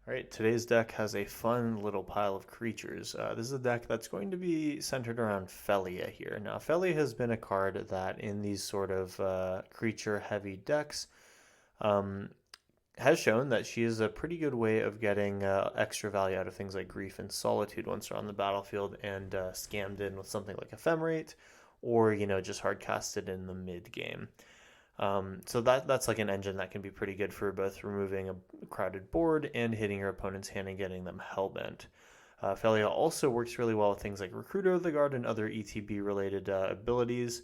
All right, today's deck has a fun little pile of creatures. This is a deck that's going to be centered around Phelia here. Now, Phelia has been a card that in these sort of creature-heavy decks um, has shown that she is a pretty good way of getting extra value out of things like Grief and Solitude once they're on the battlefield and scammed in with something like Ephemerate or, just hard casted in the mid-game. So that's like an engine that can be pretty good for both removing a crowded board and hitting your opponent's hand and getting them hellbent. Phelia also works really well with things like Recruiter of the Guard and other ETB related abilities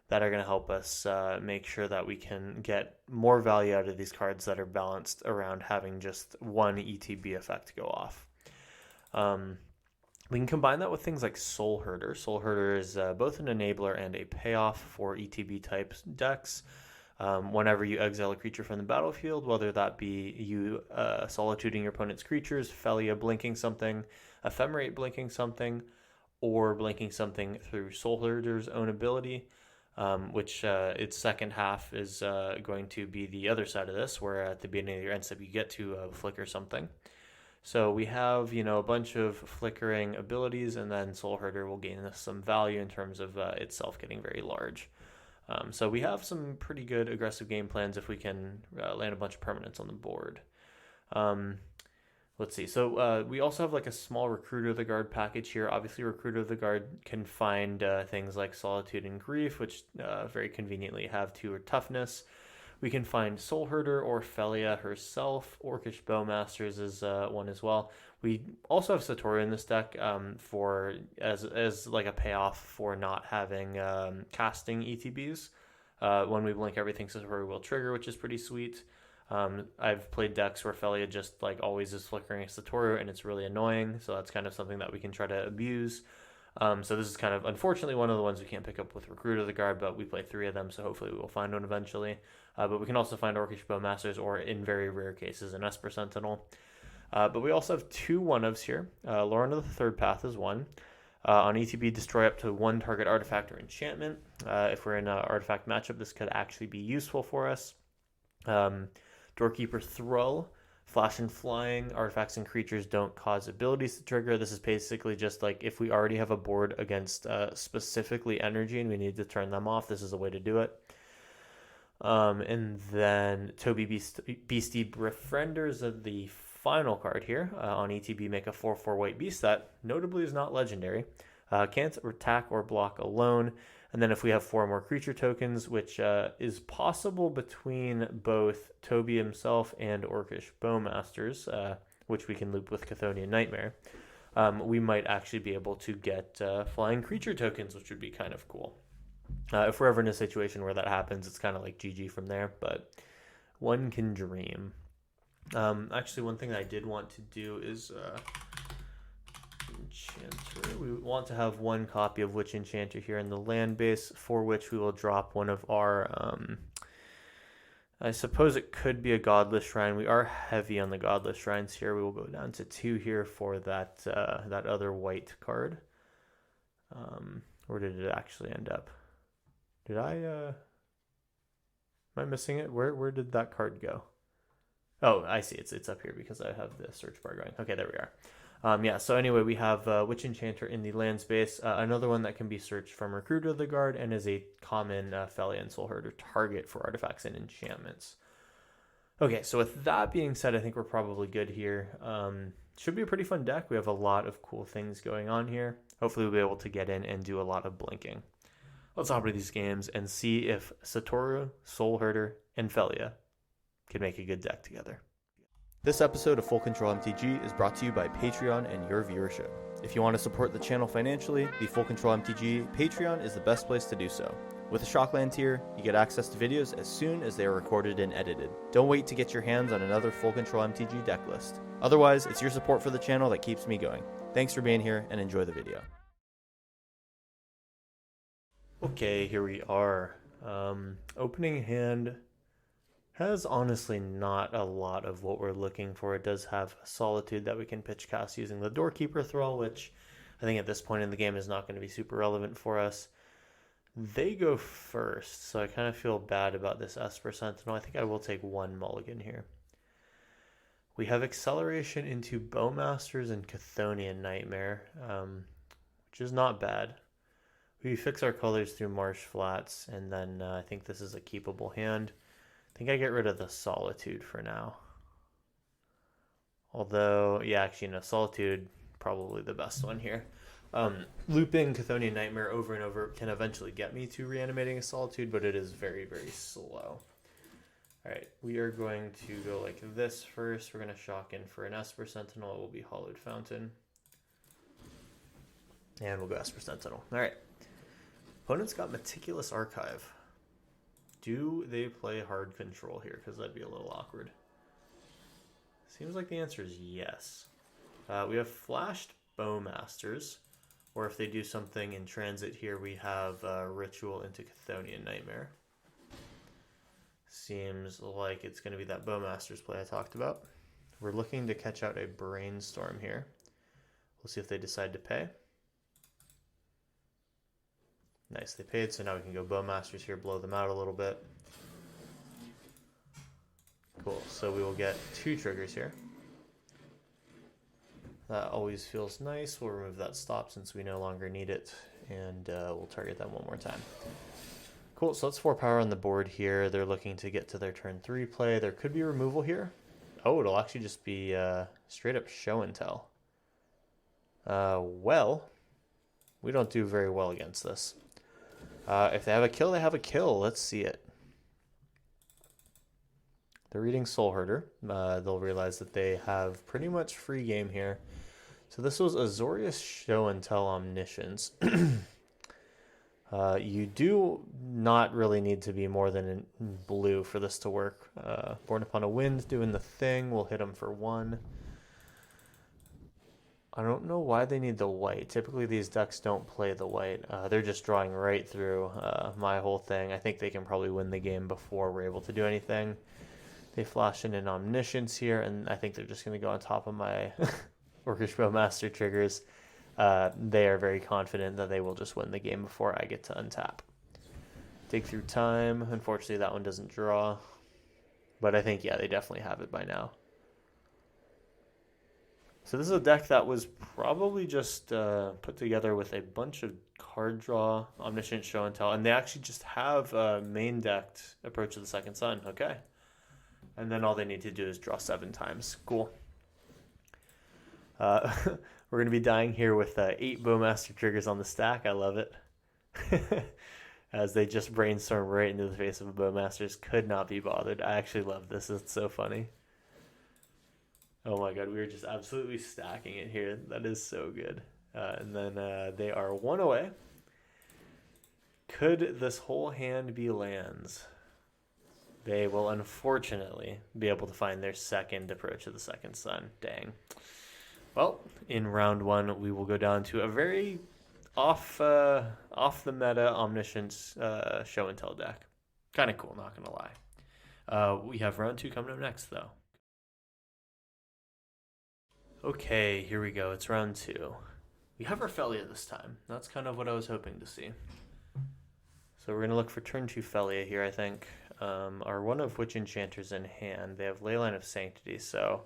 that are going to help us make sure that we can get more value out of these cards that are balanced around having just one ETB effect go off. We can combine that with things like Soul Herder. Soul Herder is both an enabler and a payoff for ETB type decks. Whenever you exile a creature from the battlefield, whether that be you solituding your opponent's creatures, Phelia blinking something, Ephemerate blinking something, or blinking something through Soul Herder's own ability, which its second half is going to be the other side of this, where at the beginning of your end step you get to flicker something. So we have, a bunch of flickering abilities, and then Soul Herder will gain us some value in terms of itself getting very large. So we have some pretty good aggressive game plans if we can land a bunch of permanents on the board. Let's see. So we also have like a small Recruiter of the Guard package here. Obviously, Recruiter of the Guard can find things like Solitude and Grief, which very conveniently have 2 toughness. We can find Soul Herder or Phelia herself. Orcish Bowmasters is one as well. We also have Satoru in this deck for as like a payoff for not having casting ETBs. When we blink everything, Satoru will trigger, which is pretty sweet. I've played decks where Phelia just like always is flickering a Satoru, and it's really annoying. So that's kind of something that we can try to abuse. So this is kind of, unfortunately, one of the ones we can't pick up with Recruit of the Guard, but we play 3 of them, so hopefully we will find one eventually. But we can also find Orcish Bowmasters, or in very rare cases, an Esper Sentinel. But we also have 2 1-ofs here. Lauren of the Third Path is one. On ETB, destroy up to 1 target artifact or enchantment. If we're in an artifact matchup, this could actually be useful for us. Doorkeeper Thrall. Flash and flying, artifacts and creatures don't cause abilities to trigger. This is basically just like if we already have a board against specifically energy and we need to turn them off, this is a way to do it. And then Toby Beastie Befrienders of the final card here. On ETB, make a 4/4 white beast that notably is not legendary. Can't attack or block alone. And then if we have 4 more creature tokens, which is possible between both Toby himself and Orcish Bowmasters, which we can loop with Chthonian Nightmare, we might actually be able to get flying creature tokens, which would be kind of cool. If we're ever in a situation where that happens, it's kind of like GG from there, but one can dream. Actually, one thing that I did want to do is... Enchanter. We want to have 1 copy of Witch Enchanter here in the land base, for which we will drop one of our I suppose it could be a Godless Shrine. We are heavy on the Godless Shrines here. We will go down to 2 here for that that other white card. Where did it actually end up? Did I am I missing it? Where did that card go? Oh, I see. It's up here because I have the search bar going. Okay, there we are. So anyway, we have Witch Enchanter in the land space. Another one that can be searched from Recruiter of the Guard and is a common Phelia and Soul Herder target for artifacts and enchantments. Okay, so with that being said, I think we're probably good here. Should be a pretty fun deck. We have a lot of cool things going on here. Hopefully we'll be able to get in and do a lot of blinking. Let's hop into these games and see if Satoru, Soul Herder, and Phelia can make a good deck together. This episode of Full Control MTG is brought to you by Patreon and your viewership. If you want to support the channel financially, the Full Control MTG Patreon is the best place to do so. With a Shockland tier, you get access to videos as soon as they are recorded and edited. Don't wait to get your hands on another Full Control MTG deck list. Otherwise, it's your support for the channel that keeps me going. Thanks for being here and enjoy the video. Okay, here we are. Opening hand has honestly not a lot of what we're looking for. It does have a Solitude that we can pitch cast using the Doorkeeper Thrall, which I think at this point in the game is not going to be super relevant for us. They go first, so I kind of feel bad about this Esper Sentinel. I think I will take 1 mulligan here. We have acceleration into Bowmasters and Chthonian Nightmare, which is not bad. We fix our colors through Marsh Flats, and then I think this is a keepable hand. I think I get rid of the Solitude for now. Although, yeah, actually, no, Solitude, probably the best one here. Looping Chthonian Nightmare over and over can eventually get me to reanimating a Solitude, but it is very, very slow. Alright, we are going to go like this first. We're going to shock in for an Esper Sentinel. It will be Hollowed Fountain. And we'll go Esper Sentinel. Alright. Opponent's got Meticulous Archive. Do they play hard control here? Because that'd be a little awkward. Seems like the answer is yes. We have Flashed Bowmasters. Or if they do something in transit here, we have Ritual into Chthonian Nightmare. Seems like it's going to be that Bowmasters play I talked about. We're looking to catch out a Brainstorm here. We'll see if they decide to pay. Nice, they paid, so now we can go Bowmasters here, blow them out a little bit. Cool, so we will get 2 triggers here. That always feels nice. We'll remove that stop since we no longer need it, and we'll target them one more time. Cool, so that's 4 power on the board here. They're looking to get to their turn 3 play. There could be removal here. Oh, it'll actually just be straight up show and tell. Well, we don't do very well against this. If they have a kill, they have a kill. Let's see it. They're reading Soul Herder. They'll realize that they have pretty much free game here. So this was Azorius Show and Tell Omniscience. You do not really need to be more than in blue for this to work. Born Upon a Wind doing the thing. We'll hit them for 1. I don't know why they need the white. Typically these decks don't play the white. They're just drawing right through my whole thing. I think they can probably win the game before we're able to do anything. They flash in an Omniscience here, and I think they're just going to go on top of my Orcish Bowmaster triggers. They are very confident that they will just win the game before I get to untap. Dig Through Time. Unfortunately, that one doesn't draw. But I think, yeah, they definitely have it by now. So this is a deck that was probably just put together with a bunch of card draw, Omniscient, Show and Tell, and they actually just have main decked Approach of the Second Sun. Okay. And then all they need to do is draw 7 times. Cool. We're going to be dying here with 8 Bowmaster triggers on the stack. I love it. As they just brainstorm right into the face of a Bowmasters. Could not be bothered. I actually love this. It's so funny. Oh my god, we are just absolutely stacking it here. That is so good. And then they are 1 away. Could this whole hand be lands? They will unfortunately be able to find their second Approach of the Second Sun. Dang. Well, in round 1, we will go down to a very off the meta Omniscience Show and Tell deck. Kind of cool, not going to lie. We have round 2 coming up next, though. Okay, here we go. It's round 2. We have our Phelia this time. That's kind of what I was hoping to see. So we're going to look for turn 2 Phelia here, I think. Our one of Witch Enchanters in hand. They have Leyline of Sanctity, so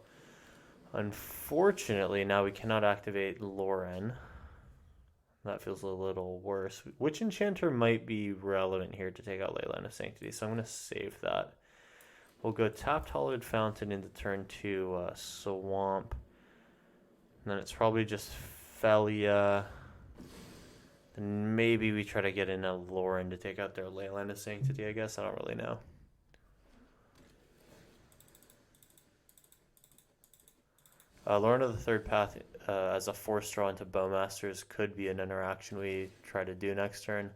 unfortunately now we cannot activate Lauren. That feels a little worse. Witch Enchanter might be relevant here to take out Leyline of Sanctity, so I'm going to save that. We'll go Tapped Hollowed Fountain into turn 2 Swamp. And then it's probably just Phelia. Then maybe we try to get in a Lauren to take out their Leyline of Sanctity, I guess. I don't really know. Lauren of the Third Path as a force draw into Bowmasters could be an interaction we try to do next turn.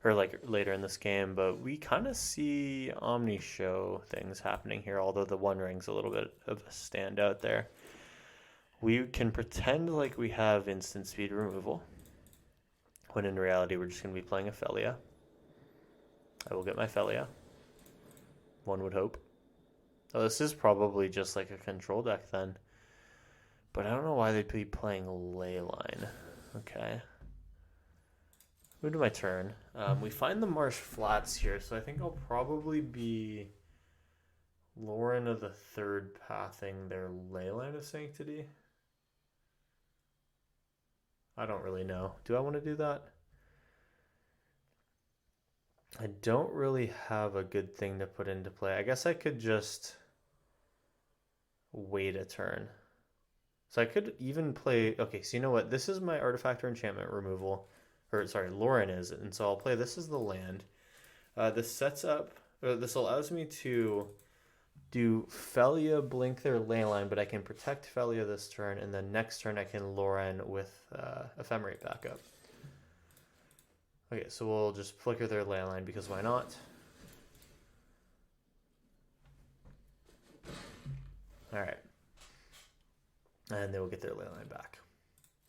Or like later in this game. But we kind of see Omni Show things happening here. Although the One Ring's a little bit of a standout there. We can pretend like we have instant speed removal, when in reality we're just going to be playing a Phelia. I will get my Phelia. One would hope. Oh, this is probably just like a control deck then. But I don't know why they'd be playing Leyline. Okay. Move to my turn. We find the Marsh Flats here, so I think I'll probably be Lauren of the Third pathing their Leyline of Sanctity. I don't really know. Do I want to do that? I don't really have a good thing to put into play. I guess I could just wait a turn. So I could even play... Okay, so you know what? This is my artifact or enchantment removal. Or, sorry, Lauren is. And so I'll play this as the land. This sets up... this allows me to do Phelia, blink their Leyline, but I can protect Phelia this turn, and then next turn I can Lauren with Ephemerate backup. Okay, so we'll just flicker their Leyline because why not? Alright. And they will get their Leyline back.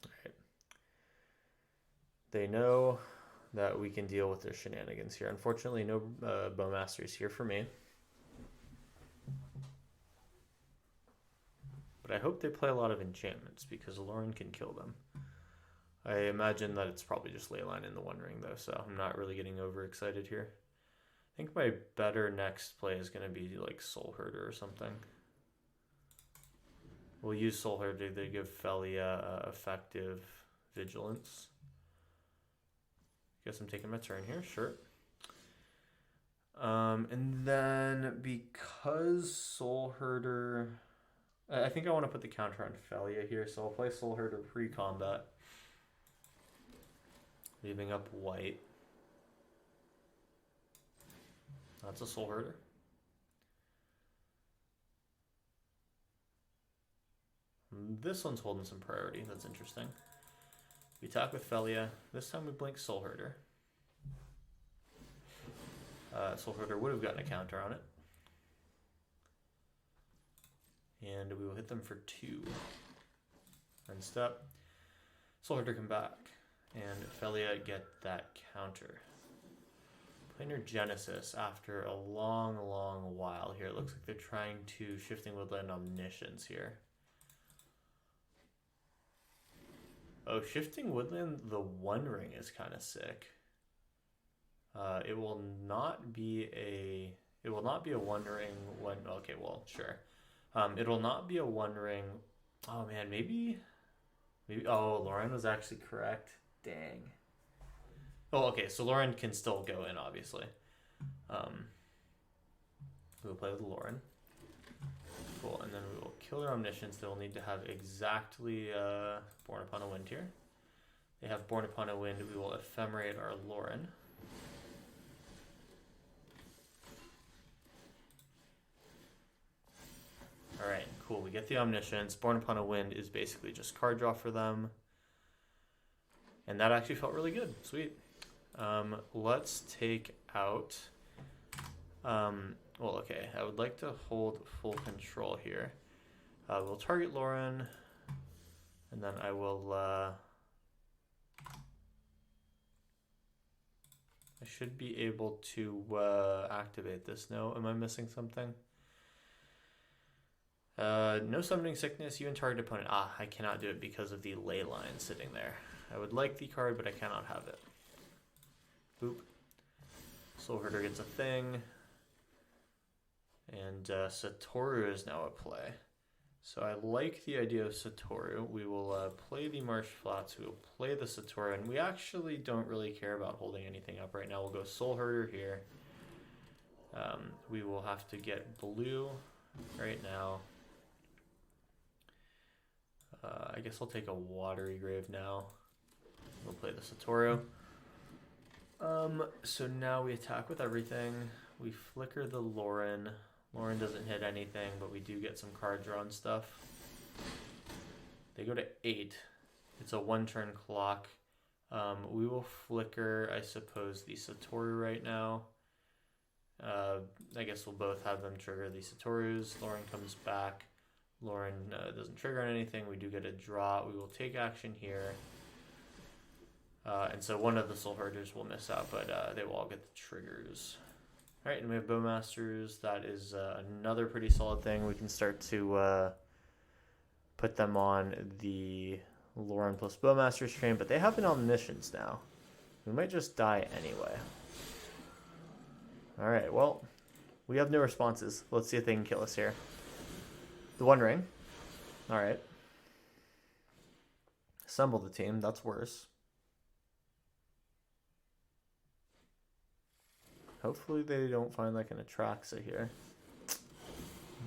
Alright. They know that we can deal with their shenanigans here. Unfortunately, no Bowmasters here for me. But I hope they play a lot of enchantments because Lauren can kill them. I imagine that it's probably just Leyline in the One Ring though, so I'm not really getting overexcited here. I think my better next play is going to be like Soul Herder or something. We'll use Soul Herder to give Phelia effective vigilance. Guess I'm taking my turn here, sure. And then because Soul Herder... I think I want to put the counter on Phelia here, so I'll play Soul Herder pre-combat. Leaving up white. That's a Soul Herder. This one's holding some priority. That's interesting. We attack with Phelia. This time we blink Soul Herder. Soul Herder would have gotten a counter on it. And we will hit them for 2. End step. Soul Herder come back. And Phelia get that counter. Planar Genesis after a long, long while here. It looks like they're trying to Shifting Woodland Omniscience here. Oh, Shifting Woodland, the One Ring is kind of sick. It will not be a One Ring when... Okay, well, sure. It'll not be a One Ring... Oh, man, maybe... Oh, Lauren was actually correct. Dang. Oh, okay, so Lauren can still go in, obviously. We'll play with Lauren. Cool, and then we will kill their Omniscience. They'll need to have exactly Born Upon a Wind here. They have Born Upon a Wind. We will Ephemerate our Lauren. Alright, cool. We get the Omniscience. Born Upon a Wind is basically just card draw for them. And that actually felt really good. Sweet. Let's take out... well, okay. I would like to hold full control here. We'll target Lauren. And then I will... I should be able to activate this. No? Am I missing something? No Summoning Sickness. You and target opponent. Ah, I cannot do it because of the Leyline sitting there. I would like the card, but I cannot have it. Boop. Soul Herder gets a thing. And Satoru is now at play. So I like the idea of Satoru. We will play the Marsh Flats. We will play the Satoru. And we actually don't really care about holding anything up right now. We'll go Soul Herder here. We will have to get blue right now. I guess I'll take a Watery Grave now. We'll play the Satoru. So now we attack with everything. We flicker the Lauren. Lauren doesn't hit anything, but we do get some card draw and stuff. They go to 8. It's a 1-turn clock. We will flicker, I suppose, the Satoru right now. I guess we'll both have them trigger the Satorus. Lauren comes back. Lauren doesn't trigger on anything. We do get a draw. We will take action here. And so one of the Soul Herders will miss out, but they will all get the triggers. All right, and we have Bowmasters. That is another pretty solid thing. We can start to put them on the Lauren plus Bowmasters train, but they have an Omniscience now. We might just die anyway. All right, well, We have no responses. Let's see if they can kill us here. The One Ring. All right. Assemble the team. That's worse. Hopefully they don't find like an Atraxa here.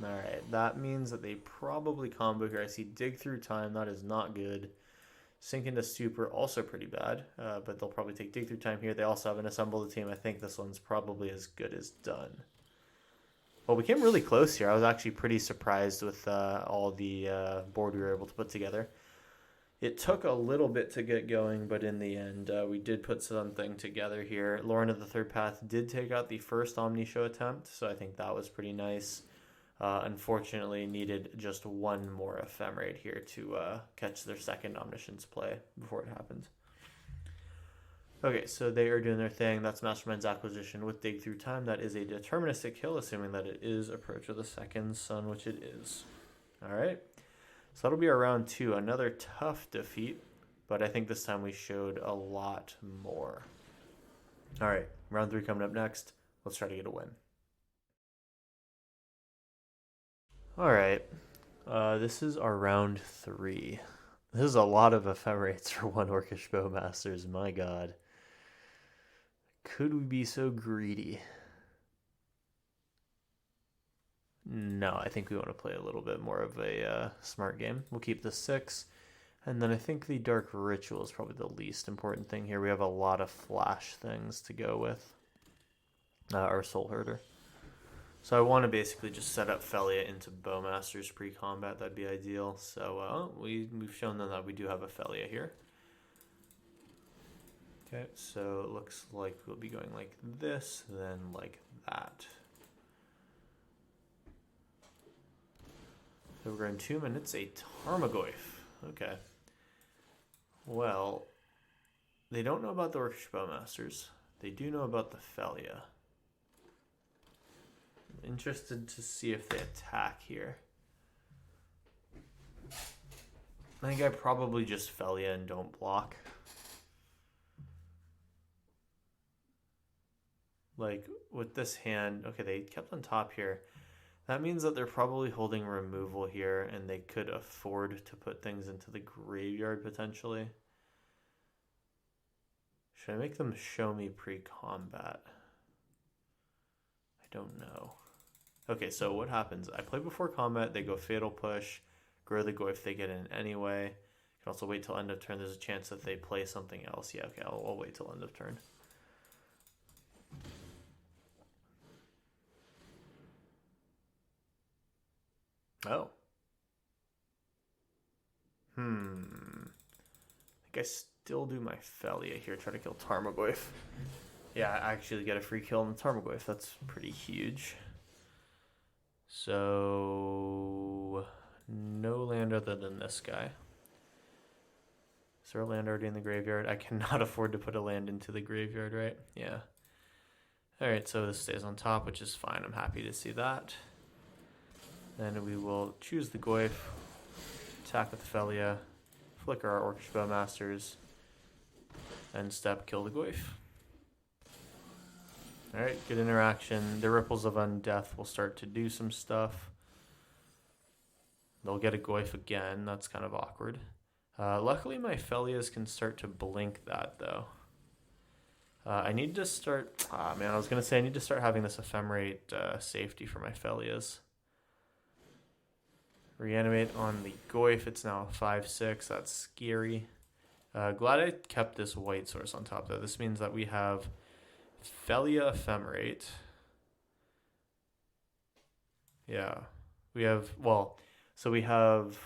Alright, that means that they probably combo here. I see Dig Through Time. That is not good. Sink into Stupor, also pretty bad. But they'll probably take Dig Through Time here. They also have an Assemble the Team. I think this one's probably as good as done. Well, we came really close here. I was actually pretty surprised with all the board we were able to put together. It took a little bit to get going, but in the end, we did put something together here. Lauren of the Third Path did take out the first Omni Show attempt, so I think that was pretty nice. Unfortunately, needed just one more Ephemerate here to catch their second Omniscience play before it happened. Okay, so they are doing their thing. That's Mastermind's Acquisition with Dig Through Time. That is a deterministic kill, assuming that it is Approach of the Second Sun, which it is. All right. So that'll be our round 2. Another tough defeat, but I think this time we showed a lot more. All right, round 3 coming up next. Let's try to get a win. All right, this is our round 3. This is a lot of Ephemerates for one Orcish Bowmasters. My God. Could we be so greedy? No, I think we want to play a little bit more of a smart game. We'll keep the 6. And then I think the Dark Ritual is probably the least important thing here. We have a lot of flash things to go with. Our Soul Herder. So I want to basically just set up Phelia into Bowmasters pre-combat. That'd be ideal. So we've shown them that we do have a Phelia here. Okay, so it looks like we'll be going like this, then like that. So we're going 2 minutes, a Tarmogoyf. Okay. Well, they don't know about the Orcish Bowmasters. They do know about the Phelia. I'm interested to see if they attack here. I think I probably just Phelia and don't block. Like, with this hand, okay, they kept on top here. That means that they're probably holding removal here, and they could afford to put things into the graveyard, potentially. Should I make them show me pre-combat? I don't know. Okay, so what happens? I play before combat, they go Fatal Push, grow the Goyf, they get in anyway. You can also wait till end of turn. There's a chance that they play something else. Yeah, okay, I'll wait till end of turn. Oh. I think I still do my Phelia here. Try to kill Tarmogoyf. Yeah, I actually get a free kill on the Tarmogoyf. That's pretty huge. So, no land other than this guy. Is there a land already in the graveyard? I cannot afford to put a land into the graveyard, right? Yeah. Alright, so this stays on top, which is fine. I'm happy to see that. Then we will choose the Goyf, attack with Phelia, flicker our Orcish Bowmasters, and step kill the Goyf. Alright, good interaction. The Ripples of Undeath will start to do some stuff. They'll get a Goyf again. That's kind of awkward. Luckily, my Phelias can start to blink that, though. I need to start... I was going to say I need to start having this Ephemerate safety for my Phelias. Reanimate on the Goyf. It's now 5/6. That's scary. Glad I kept this white source on top, though. This means that we have Phelia Ephemerate. Yeah. We have... Well, so we have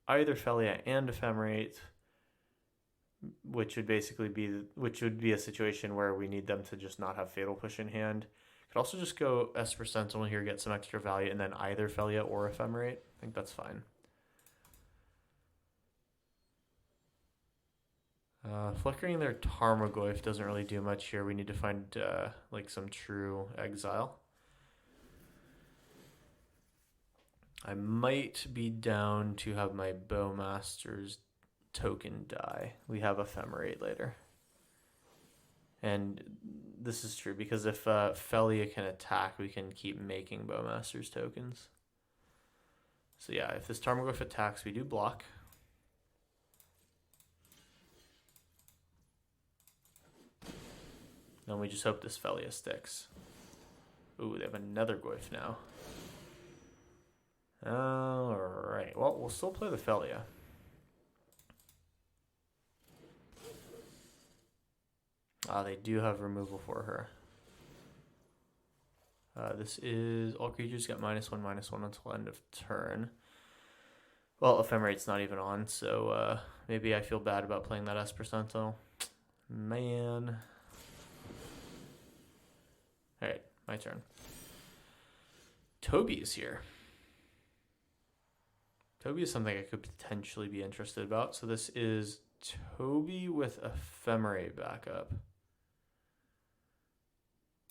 either Phelia and Ephemerate, which would basically be a situation where we need them to just not have Fatal Push in hand. Could also just go Esper Sentinel here, get some extra value, and then either Phelia or Ephemerate. I think that's fine. Flickering their Tarmogoyf doesn't really do much here. We need to find like some true exile. I might be down to have my Bowmaster's token die. We have Ephemerate later. And this is true, because if Phelia can attack, we can keep making Bowmaster's tokens. So yeah, if this Tarmogoyf attacks, we do block. Then we just hope this Phelia sticks. Ooh, they have another Goyf now. Alright, well, we'll still play the Phelia. They do have removal for her. This is all creatures get -1/-1 until end of turn. Well, Ephemerate's not even on, so maybe I feel bad about playing that S percentile. Man. Alright, my turn. Toby is here. Toby is something I could potentially be interested about. So this is Toby with Ephemerate backup.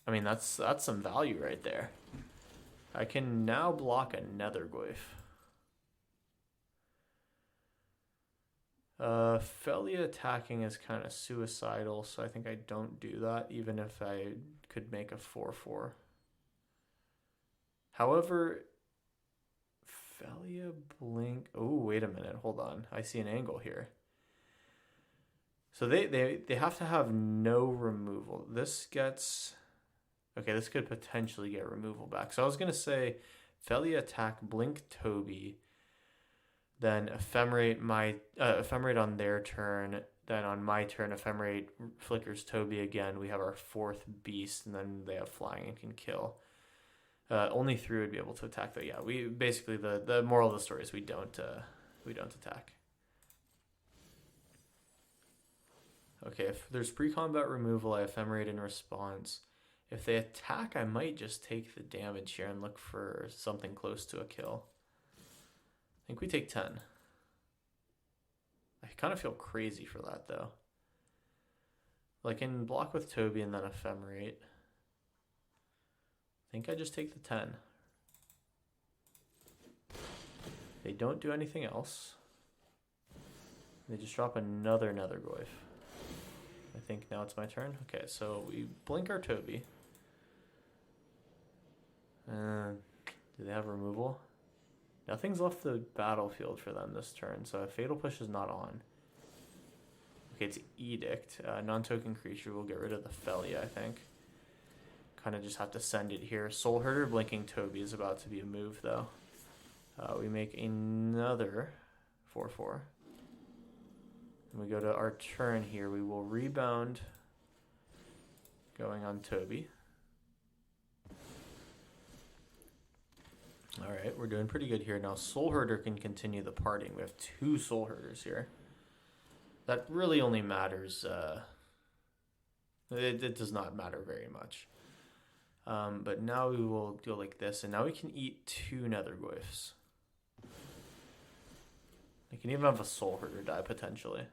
I mean, that's some value right there. I can now block another Goyf. Phelia attacking is kind of suicidal, so I think I don't do that, even if I could make a 4/4. However, Phelia blink. Oh, wait a minute. Hold on. I see an angle here. So they have to have no removal. This gets... Okay, this could potentially get removal back. So I was going to say Phelia attack, blink Toby, then Ephemerate on their turn, then on my turn, Ephemerate flickers Toby again. We have our 4th beast, and then they have flying and can kill. Only 3 would be able to attack, though. Yeah, we basically the moral of the story is we don't attack. Okay, if there's pre-combat removal, I Ephemerate in response. If they attack, I might just take the damage here and look for something close to a kill. I think we take 10. I kind of feel crazy for that, though. Like in block with Toby and then Ephemerate. I think I just take the 10. They don't do anything else. They just drop another Nethergoyf. I think now it's my turn. Okay, so we blink our Toby. Do they have removal? Nothing's left the battlefield for them this turn, so a Fatal Push is not on. Okay, it's Edict. Non-token creature will get rid of the Phelia, I think. Kind of just have to send it here. Soul Herder blinking Toby is about to be a move, though. We make another 4/4. And we go to our turn here. We will rebound going on Toby. Alright, we're doing pretty good here. Now Soul Herder can continue the parting. We have 2 Soul Herders here. That really only matters, it does not matter very much. But now we will go like this, and now we can eat 2 Nethergoyfs. I can even have a Soul Herder die, potentially.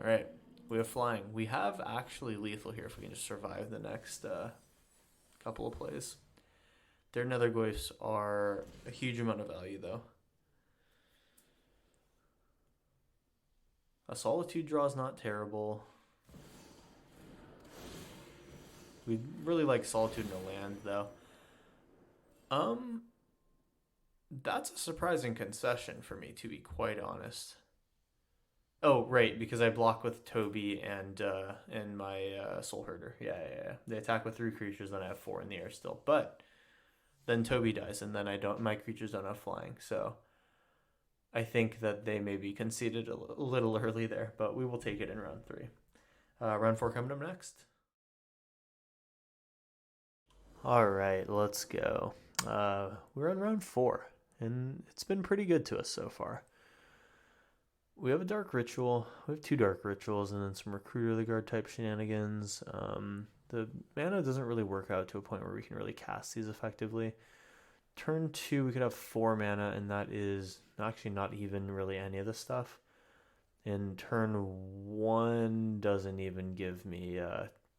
Alright, we have flying. We have actually lethal here if we can just survive the next couple of plays. Their Nethergoyfs are a huge amount of value, though. A Solitude draw is not terrible. We really like Solitude in a land, though. That's a surprising concession for me, to be quite honest. Oh, right, because I block with Toby and my Soul Herder. Yeah. They attack with 3 creatures, then I have 4 in the air still. But then Toby dies, and then my creatures don't have flying. So I think that they maybe conceded a little early there, but we will take it in round 3. Round 4 coming up next. All right, let's go. We're on round 4, and it's been pretty good to us so far. We have a Dark Ritual, we have 2 Dark Rituals, and then some Recruiter of the Guard type shenanigans. The mana doesn't really work out to a point where we can really cast these effectively. Turn 2, we could have 4 mana, and that is actually not even really any of the stuff. And turn 1 doesn't even give me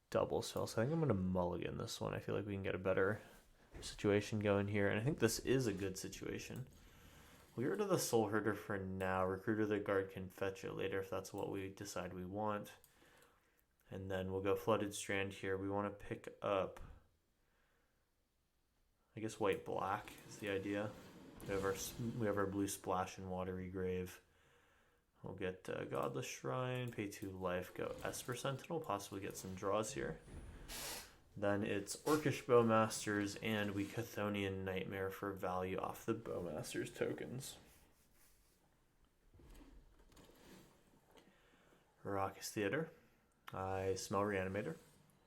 double spell, so I think I'm going to mulligan this one. I feel like we can get a better situation going here, and I think this is a good situation. We are to the Soul Herder for now. Recruiter of the Guard can fetch it later if that's what we decide we want. And then we'll go Flooded Strand here. We want to pick up, I guess, white-black is the idea. We have our blue splash and watery grave. We'll get Godless Shrine, pay 2 life, go Esper Sentinel, possibly get some draws here. Then it's Orcish Bowmasters, and we Chthonian Nightmare for value off the Bowmasters tokens. Raucous Theater. I smell Reanimator.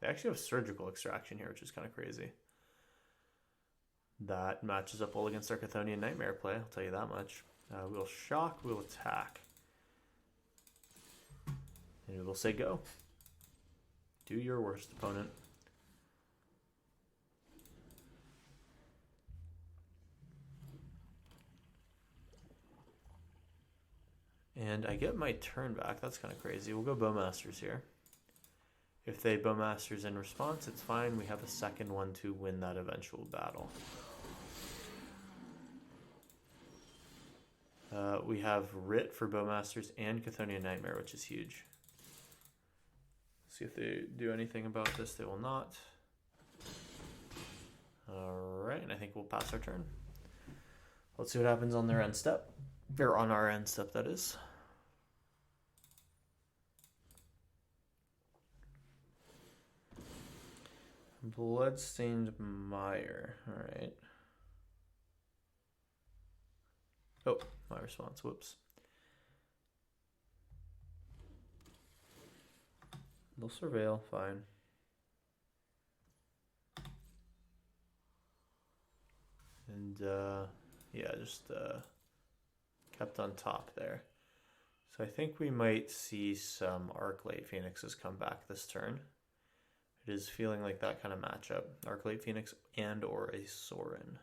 They actually have Surgical Extraction here, which is kind of crazy. That matches up well against our Chthonian Nightmare play, I'll tell you that much. We'll shock, we'll attack. And we will say go. Do your worst, opponent. And I get my turn back. That's kind of crazy. We'll go Bowmasters here. If they Bowmasters in response, it's fine. We have a second one to win that eventual battle. We have Writ for Bowmasters and Chthonian Nightmare, which is huge. See if they do anything about this. They will not. Alright, and I think we'll pass our turn. Let's see what happens on their end step. Or on our end step, that is. Bloodstained Mire. Alright. Oh, my response. Whoops. They'll surveil, fine. And, yeah, just kept on top there. So I think we might see some Arclight Phoenixes come back this turn. It is feeling like that kind of matchup. Arclight Phoenix and or a Sorin.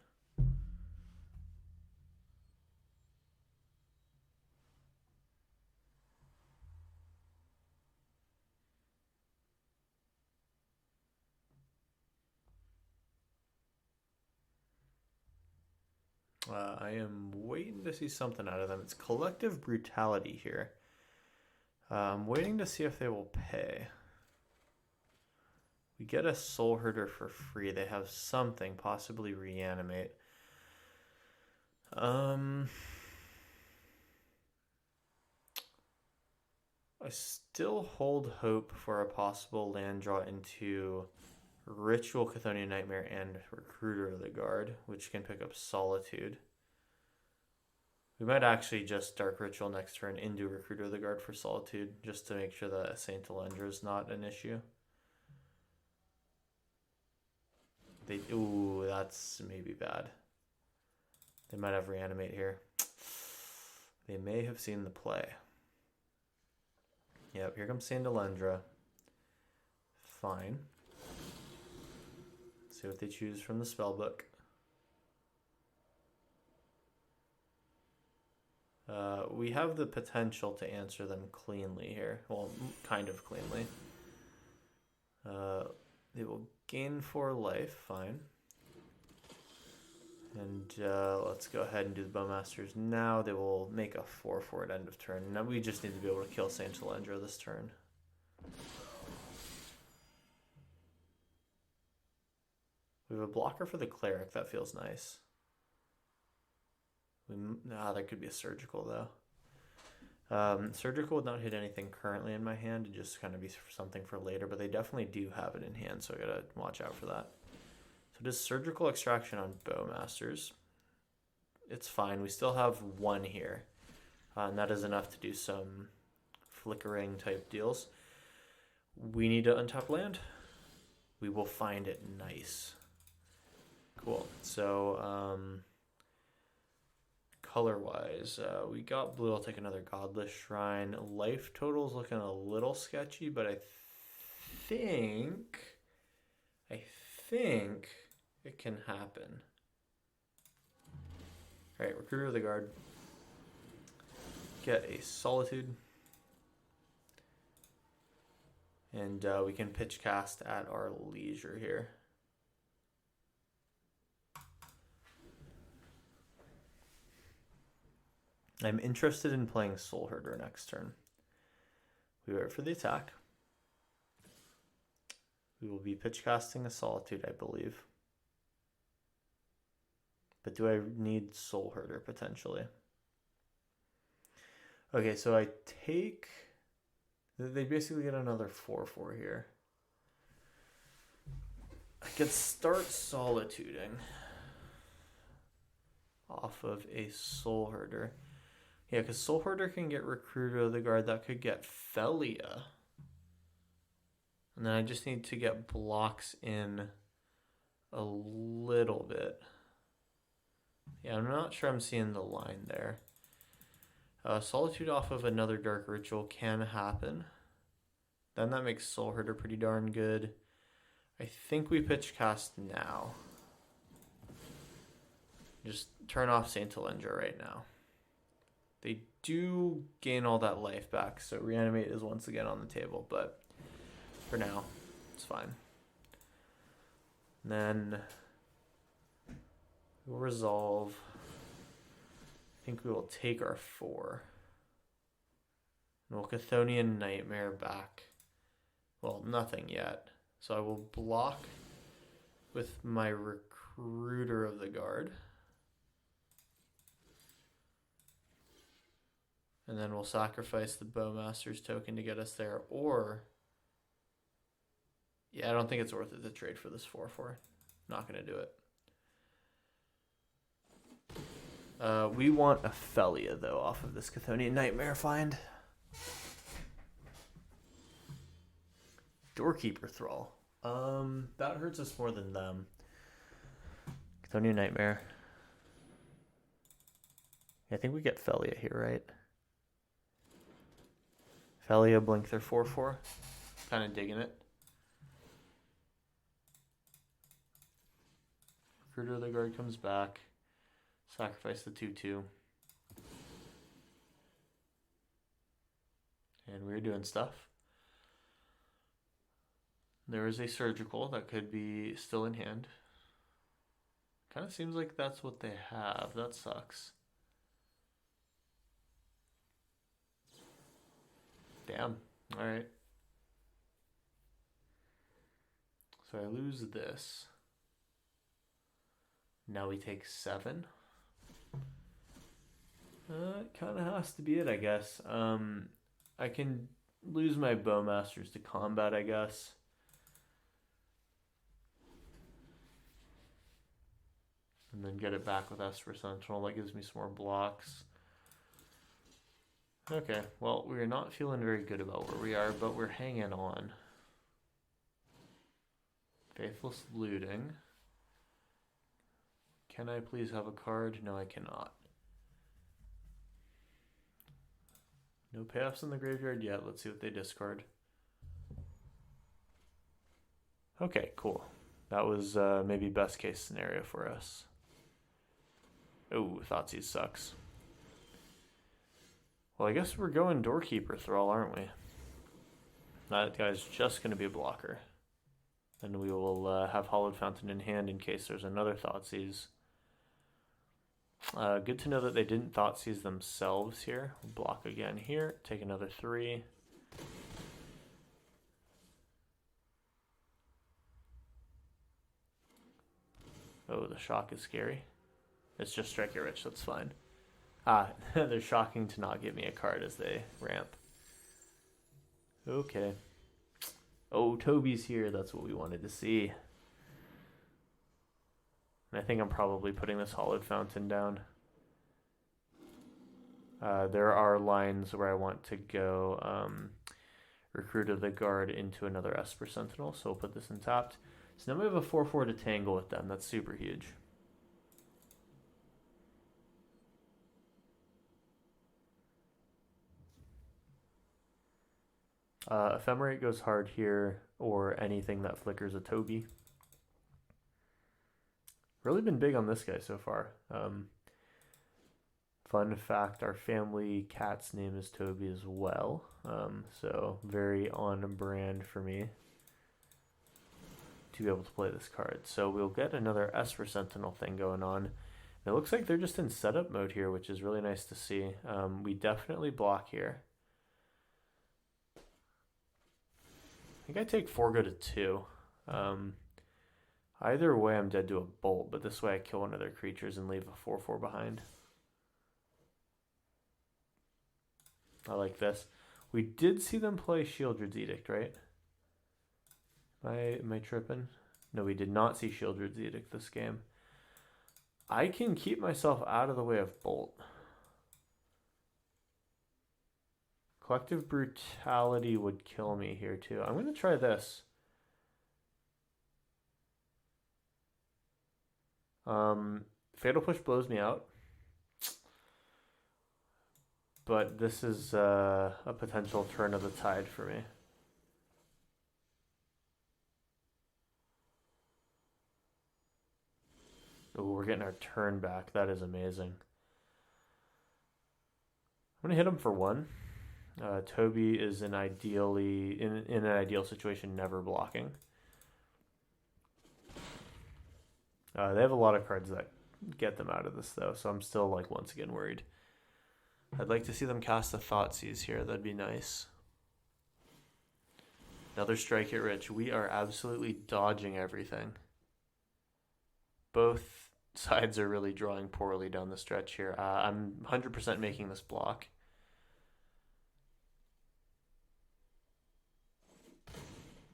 I am waiting to see something out of them. It's Collective Brutality here. I'm waiting to see if they will pay. We get a Soul Herder for free. They have something, possibly Reanimate. I still hold hope for a possible land draw into Ritual Chthonian Nightmare and Recruiter of the Guard, which can pick up Solitude. We might actually just Dark Ritual next turn into Recruiter of the Guard for Solitude, just to make sure that Saint Alendra is not an issue. Ooh, that's maybe bad. They might have Reanimate here. They may have seen the play. Yep, here comes Saint Alendra. Fine. Let's see what they choose from the spellbook. We have the potential to answer them cleanly here. Well, kind of cleanly. They will gain 4 life, fine. And let's go ahead and do the Bowmasters now. They will make a 4 at end of turn. Now we just need to be able to kill Saint Alendra this turn. We have a blocker for the Cleric. That feels nice. That could be a Surgical, though. Surgical would not hit anything currently in my hand. It'd just kind of be something for later, but they definitely do have it in hand, so I gotta watch out for that. So it is Surgical Extraction on Bowmasters. It's fine. We still have 1 here, and that is enough to do some flickering type deals. We need to untap land. We will find it nice. Cool. So, color-wise, we got blue. I'll take another Godless Shrine. Life total's looking a little sketchy, but I think it can happen. All right, Recruiter of the Guard. Get a Solitude. And we can pitch cast at our leisure here. I'm interested in playing Soul Herder next turn. We wait for the attack. We will be pitch casting a Solitude, I believe. But do I need Soul Herder potentially? Okay, so I take... They basically get another 4/4 here. I could start Solituding off of a Soul Herder. Yeah, because Soul Herder can get Recruiter of the Guard. That could get Phelia. And then I just need to get blocks in a little bit. Yeah, I'm not sure I'm seeing the line there. Solitude off of another Dark Ritual can happen. Then that makes Soul Herder pretty darn good. I think we pitch cast now. Just turn off Saint Alendra right now. They do gain all that life back, so Reanimate is once again on the table, but for now, it's fine. And then we'll resolve. I think we will take our 4. And we'll Chthonian Nightmare back. Well, nothing yet. So I will block with my Recruiter of the Guard. And then we'll sacrifice the Bowmaster's token to get us there. Or, yeah, I don't think it's worth it to trade for this 4/4. Not going to do it. We want a Phelia, though, off of this Chthonian Nightmare find. Doorkeeper Thrall. That hurts us more than them. Chthonian Nightmare. I think we get Phelia here, right? Phelia, blink their 4/4. Kind of digging it. Recruiter of the Guard comes back. Sacrifice the 2/2. And we're doing stuff. There is a Surgical that could be still in hand. Kind of seems like that's what they have. That sucks. Damn. Alright. So I lose this. Now we take 7. It kind of has to be it, I guess. I can lose my Bowmasters to combat, I guess. And then get it back with Esper Sentinel. That gives me some more blocks. Okay, well, we're not feeling very good about where we are, but we're hanging on. Faithless Looting. Can I please have a card? No, I cannot. No payoffs in the graveyard yet. Let's see what they discard. Okay, cool. That was maybe best case scenario for us. Oh, Thoughtseize sucks. Well, I guess we're going Doorkeeper Thrall, aren't we? That guy's just going to be a blocker. And we will have Hollowed Fountain in hand in case there's another Thoughtseize. Good to know that they didn't Thoughtseize themselves here. We'll block again here. Take another 3. Oh, the shock is scary. It's just Strike It Rich, that's fine. Ah, they're shocking to not give me a card as they ramp. Okay. Oh, Toby's here. That's what we wanted to see. And I think I'm probably putting this Hollowed Fountain down. There are lines where I want to go Recruit of the Guard into another Esper Sentinel, so we'll put this in tapped. So now we have a 4/4 to tangle with them. That's super huge. Ephemerate goes hard here, or anything that flickers a Toby. Really been big on this guy so far. Fun fact, our family cat's name is Toby as well. So very on brand for me to be able to play this card. So we'll get another Esper Sentinel thing going on. And it looks like they're just in setup mode here, which is really nice to see. We definitely block here. I think I take 4, go to 2. Either way, I'm dead to a bolt, but this way I kill one of their creatures and leave a 4/4 behind. I like this. We did see them play Shieldred's Edict, right? Am I tripping? No, we did not see Shieldred's Edict this game. I can keep myself out of the way of Bolt. Collective Brutality would kill me here too. I'm going to try this. Fatal Push blows me out. But this is a potential turn of the tide for me. Oh, we're getting our turn back. That is amazing. I'm going to hit him for 1. Toby is in an ideal situation, never blocking. They have a lot of cards that get them out of this, though, so I'm still, like, once again worried. I'd like to see them cast a Thoughtseize here. That'd be nice. Another Strike It Rich. We are absolutely dodging everything. Both sides are really drawing poorly down the stretch here. I'm 100% making this block.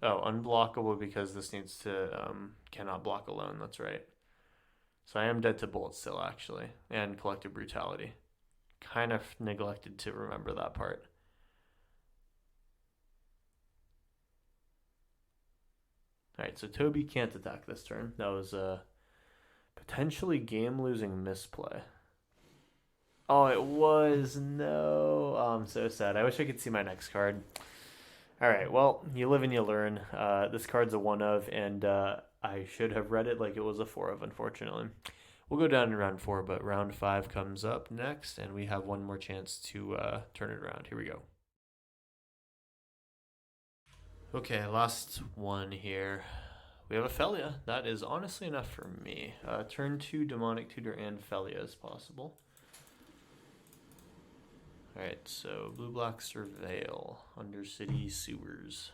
Oh, unblockable because this needs to, cannot block alone. That's right. So I am dead to Bolt still, actually. And Collective Brutality. Kind of neglected to remember that part. Alright, so Toby can't attack this turn. That was a potentially game-losing misplay. Oh, it was. No. Oh, I'm so sad. I wish I could see my next card. Alright, well, you live and you learn. This card's a 1 of, and I should have read it like it was a 4 of, unfortunately. We'll go down in round 4, but round 5 comes up next, and we have one more chance to turn it around. Here we go. Okay, last one here. We have a Phelia. That is honestly enough for me. Turn 2, Demonic Tutor and Phelia is possible. Alright, so blue-black Surveil, Undercity Sewers.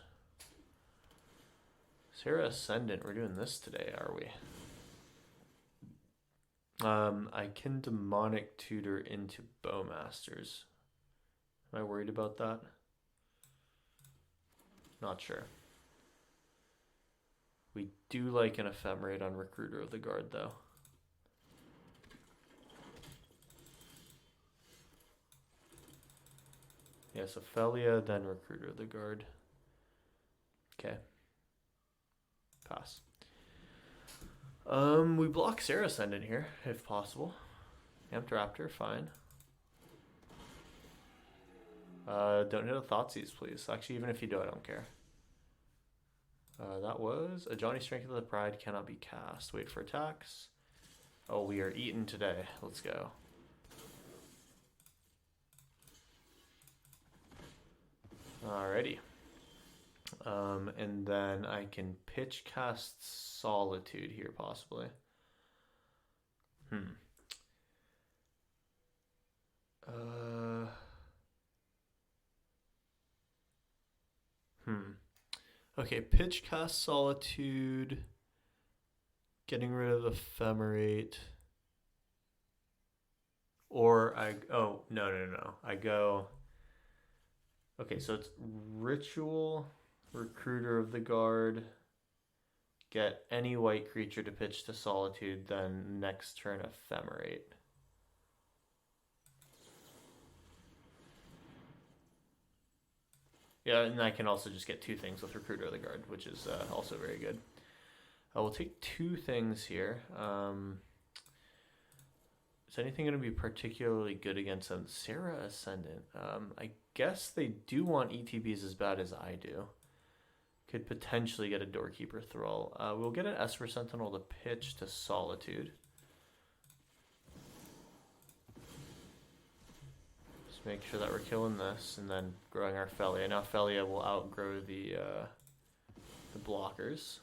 Sarah Ascendant, we're doing this today, are we? I can Demonic Tutor into Bowmasters. Am I worried about that? Not sure. We do like an Ephemerate on Recruiter of the Guard, though. Yeah, so Phelia, then Recruiter of the Guard. Okay. Pass. We block Sarah Ascendant here, if possible. Amped Raptor, fine. Don't hit a Thoughtseize, please. Actually, even if you do, I don't care. That was a Johnny Strength of the Pride cannot be cast. Wait for attacks. Oh, we are eaten today. Let's go. Alrighty. And then I can pitch cast Solitude here, possibly. Okay, pitch cast Solitude. Getting rid of Ephemerate. Or oh, no. I go... Okay, so it's Ritual, Recruiter of the Guard, get any white creature to pitch to Solitude, then next turn Ephemerate. Yeah, and I can also just get 2 things with Recruiter of the Guard, which is also very good. We'll take 2 things here. Is anything going to be particularly good against them? Sarah Ascendant. I guess they do want ETBs as bad as I do. Could potentially get a Doorkeeper Thrall. We'll get an Esper Sentinel to pitch to Solitude. Just make sure that we're killing this and then growing our Phelia. Now Phelia will outgrow the blockers.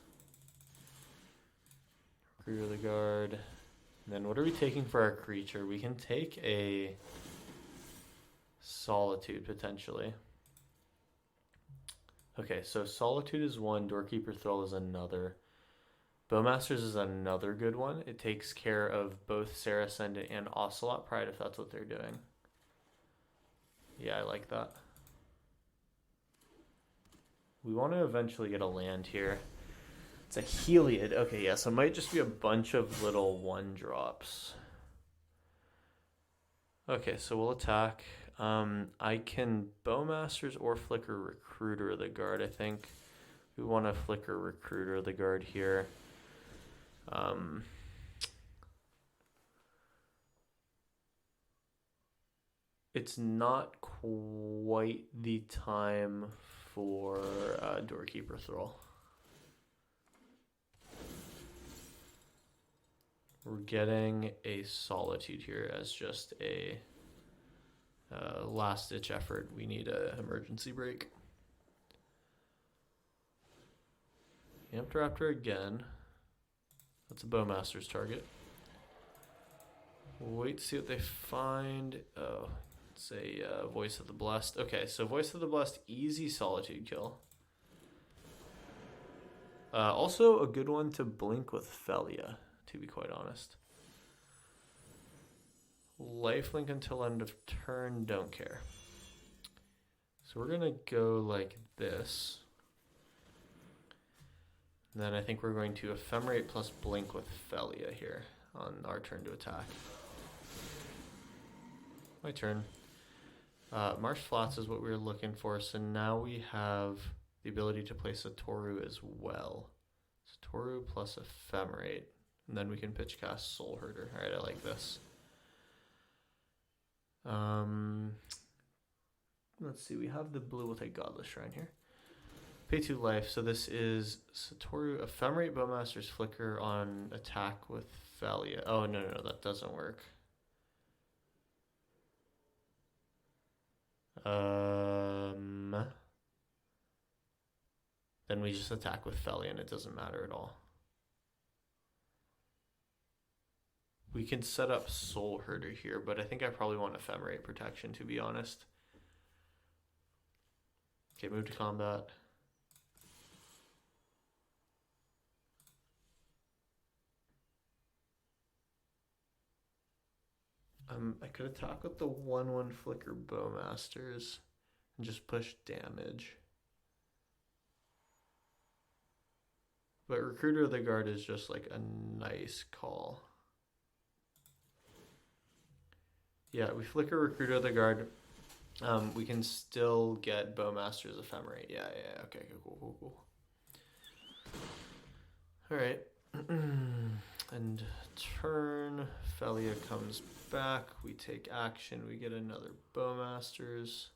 Recruiter of the Guard. And then what are we taking for our creature? We can take a Solitude, potentially. Okay, so Solitude is one, Doorkeeper Thrall is another. Bowmasters is another good one. It takes care of both Sarah Ascendant and Ocelot Pride if that's what they're doing. Yeah, I like that. We want to eventually get a land here. It's a Heliod. Okay, yeah, so it might just be a bunch of little 1-drops. Okay, so we'll attack. I can Bowmasters or Flicker Recruiter of the Guard, I think. We want to Flicker Recruiter of the Guard here. It's not quite the time for Doorkeeper Thrall. We're getting a Solitude here as just a last-ditch effort. We need an emergency break. Amped Raptor again. That's a Bowmaster's target. We'll wait to see what they find. Oh, it's a Voice of the Blessed. Okay, so Voice of the Blessed, easy Solitude kill. Also a good one to blink with Phelia, to be quite honest. Lifelink until end of turn, don't care. So we're gonna go like this. And then I think we're going to Ephemerate plus blink with Phelia here on our turn to attack. My turn. Marsh Flats is what we were looking for, so now we have the ability to play Satoru as well. Satoru plus Ephemerate, and then we can pitch cast Soul Herder. Alright, I like this. Let's see, we have the blue, we'll take Godless Shrine here. Pay 2 life, so this is Satoru, Ephemerate Bowmaster's Flicker on attack with Phelia. Oh, no, that doesn't work. Then we just attack with Phelia and it doesn't matter at all. We can set up Soul Herder here, but I think I probably want Ephemerate protection, to be honest. Okay, move to combat. I could attack with the 1/1 Flicker Bowmasters and just push damage. But Recruiter of the Guard is just like a nice call. Yeah, we Flicker Recruiter of the Guard. We can still get Bowmaster's Ephemerate. Yeah, okay, cool. Alright. And turn, Phelia comes back, we take action, we get another Bowmasters.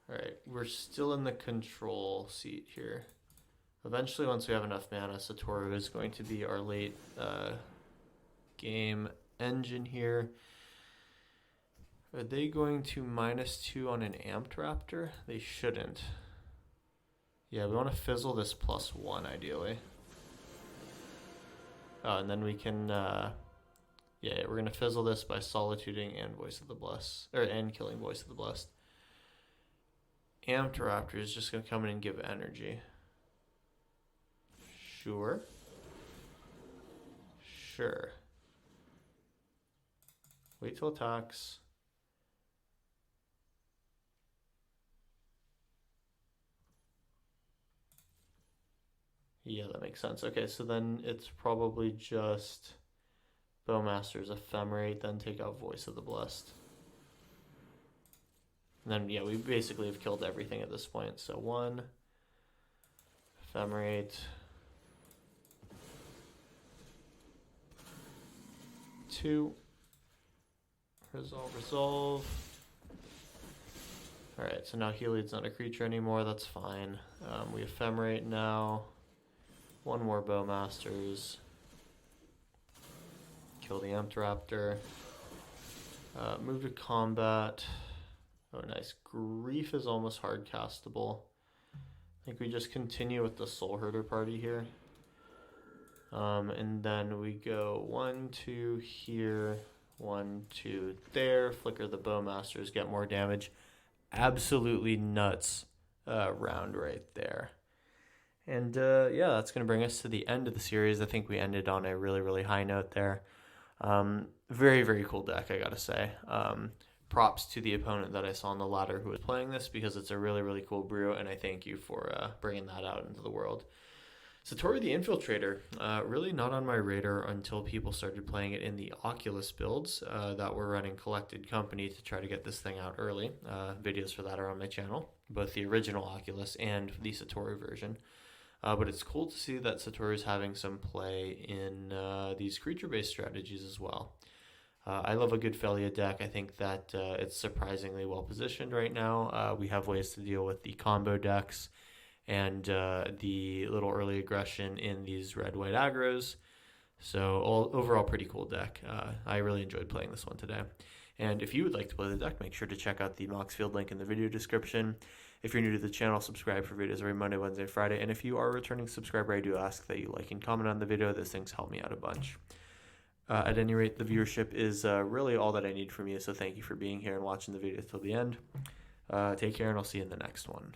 Alright, we're still in the control seat here. Eventually, once we have enough mana, Satoru is going to be our late game engine here. Are they going to -2 on an Amped Raptor? They shouldn't. Yeah, we want to fizzle this +1 ideally. Oh, and then we can, yeah, we're gonna fizzle this by solituding and Voice of the Blessed, and killing Voice of the Blessed. Amped Raptor is just gonna come in and give energy. Sure. Wait till attacks. Yeah, that makes sense. Okay, so then it's probably just Bowmaster's Ephemerate, then take out Voice of the Blessed. And then, yeah, we basically have killed everything at this point. So 1, Ephemerate, 2, resolve. Alright, so now Heliod's not a creature anymore, that's fine. We Ephemerate now. 1 more Bowmasters. Kill the Amped Raptor. Move to combat. Oh, nice. Grief is almost hard castable. I think we just continue with the Soul Herder party here. And then we go 1, 2 here, 1, 2 there. Flicker the Bowmasters, get more damage. Absolutely nuts round right there. And yeah, that's going to bring us to the end of the series. I think we ended on a really, really high note there. Very, very cool deck, I gotta say. Props to the opponent that I saw on the ladder who was playing this, because it's a really, really cool brew, and I thank you for bringing that out into the world. Satori the Infiltrator, really not on my radar until people started playing it in the Oculus builds that were running Collected Company to try to get this thing out early. Videos for that are on my channel, both the original Oculus and the Satori version. But it's cool to see that Satori is having some play in these creature-based strategies as well. I love a good Phelia deck. I think that it's surprisingly well positioned right now. We have ways to deal with the combo decks and the little early aggression in these red-white aggros. So overall, pretty cool deck. I really enjoyed playing this one today. And if you would like to play the deck, make sure to check out the Moxfield link in the video description. If you're new to the channel, subscribe for videos every Monday, Wednesday, Friday. And if you are a returning subscriber, I do ask that you like and comment on the video. Those things help me out a bunch. At any rate, the viewership is really all that I need from you. So thank you for being here and watching the video till the end. Take care, and I'll see you in the next one.